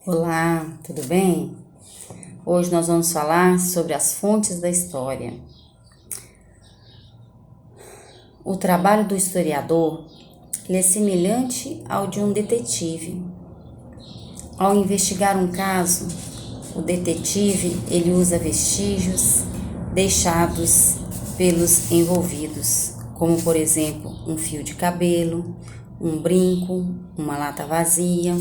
Olá, tudo bem? Hoje nós vamos falar sobre as fontes da história. O trabalho do historiador ele é semelhante ao de um detetive. Ao investigar um caso, o detetive ele usa vestígios deixados pelos envolvidos, como por exemplo um fio de cabelo, um brinco, uma lata vazia.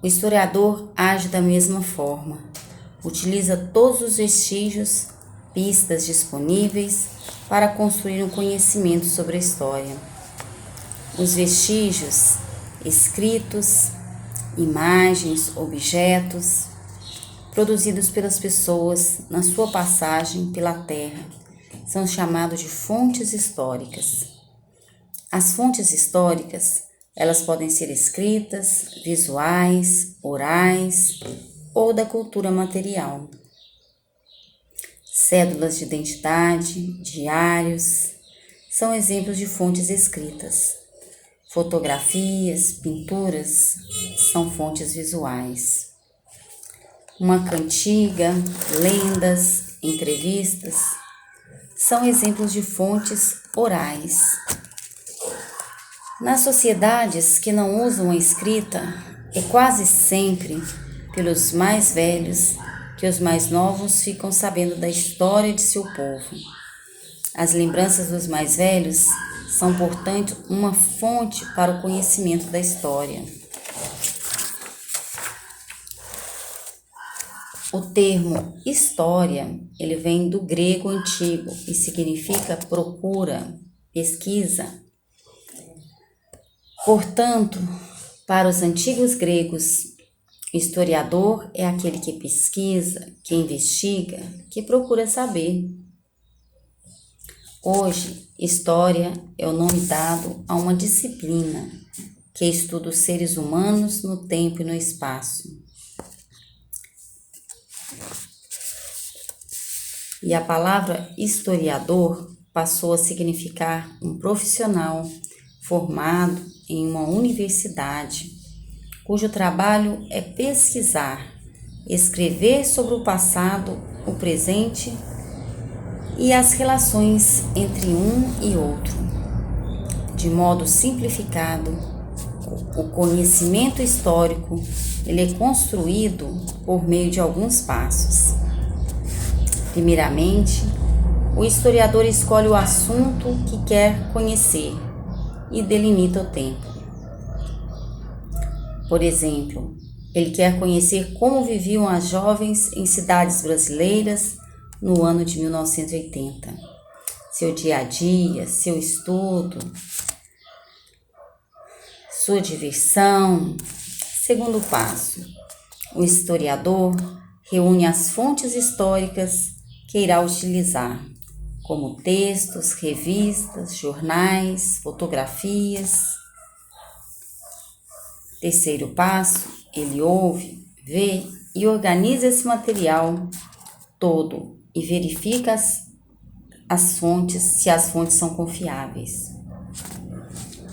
O historiador age da mesma forma, utiliza todos os vestígios, pistas disponíveis para construir um conhecimento sobre a história. Os vestígios, escritos, imagens, objetos, produzidos pelas pessoas na sua passagem pela Terra, são chamados de fontes históricas. As fontes históricas elas podem ser escritas, visuais, orais ou da cultura material. Cédulas de identidade, diários, são exemplos de fontes escritas. Fotografias, pinturas, são fontes visuais. Uma cantiga, lendas, entrevistas, são exemplos de fontes orais. Nas sociedades que não usam a escrita, é quase sempre pelos mais velhos que os mais novos ficam sabendo da história de seu povo. As lembranças dos mais velhos são, portanto, uma fonte para o conhecimento da história. O termo história, ele vem do grego antigo e significa procura, pesquisa. Portanto, para os antigos gregos, historiador é aquele que pesquisa, que investiga, que procura saber. Hoje, história é o nome dado a uma disciplina que estuda os seres humanos no tempo e no espaço. E a palavra historiador passou a significar um profissional formado em uma universidade, cujo trabalho é pesquisar, escrever sobre o passado, o presente e as relações entre um e outro. De modo simplificado, o conhecimento histórico ele é construído por meio de alguns passos. Primeiramente, o historiador escolhe o assunto que quer conhecer e delimita o tempo. Por exemplo, ele quer conhecer como viviam as jovens em cidades brasileiras no ano de 1980. Seu dia a dia, seu estudo, sua diversão. Segundo passo, o historiador reúne as fontes históricas que irá utilizar, como textos, revistas, jornais, fotografias. Terceiro passo, ele ouve, vê e organiza esse material todo e verifica as fontes, se as fontes são confiáveis.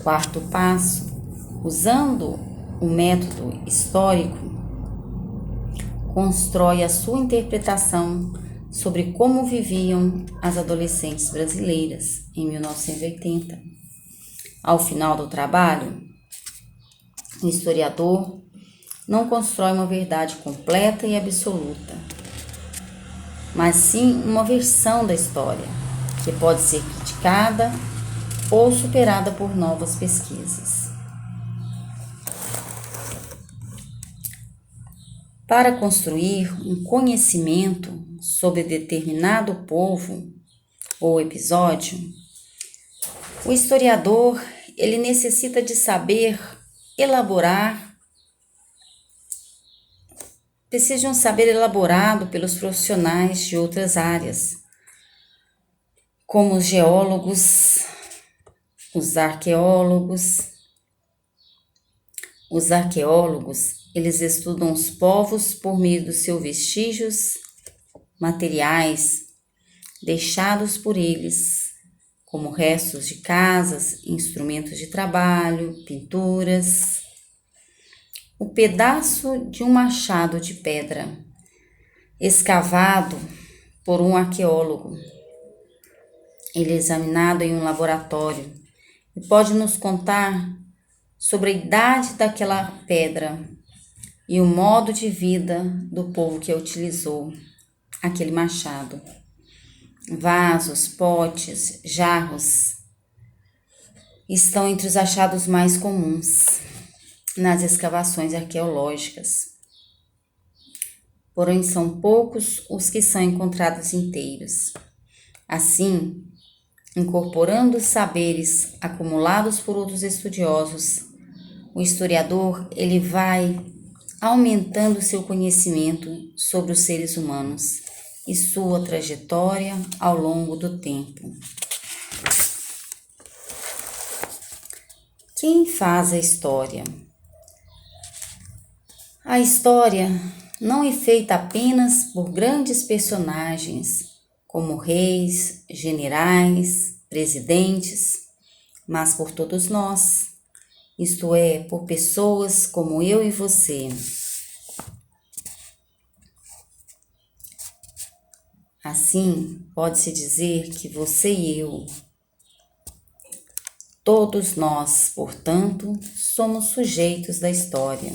Quarto passo, usando o método histórico, constrói a sua interpretação sobre como viviam as adolescentes brasileiras em 1980. Ao final do trabalho, o historiador não constrói uma verdade completa e absoluta, mas sim uma versão da história, que pode ser criticada ou superada por novas pesquisas. Para construir um conhecimento sobre determinado povo ou episódio, o historiador ele necessita de saber elaborar, precisa de um saber elaborado pelos profissionais de outras áreas, como os geólogos, os arqueólogos. Os arqueólogos, eles estudam os povos por meio dos seus vestígios materiais deixados por eles, como restos de casas, instrumentos de trabalho, pinturas. o pedaço de um machado de pedra, escavado por um arqueólogo. Ele é examinado em um laboratório e pode nos contar sobre a idade daquela pedra e o modo de vida do povo que utilizou aquele machado. Vasos, potes, jarros estão entre os achados mais comuns nas escavações arqueológicas. Porém, são poucos os que são encontrados inteiros. Assim, incorporando os saberes acumulados por outros estudiosos, o historiador ele vai aumentando seu conhecimento sobre os seres humanos e sua trajetória ao longo do tempo. Quem faz a história? A história não é feita apenas por grandes personagens, como reis, generais, presidentes, mas por todos nós, isto é, por pessoas como eu e você. Assim, pode-se dizer que você e eu, todos nós, portanto, somos sujeitos da história.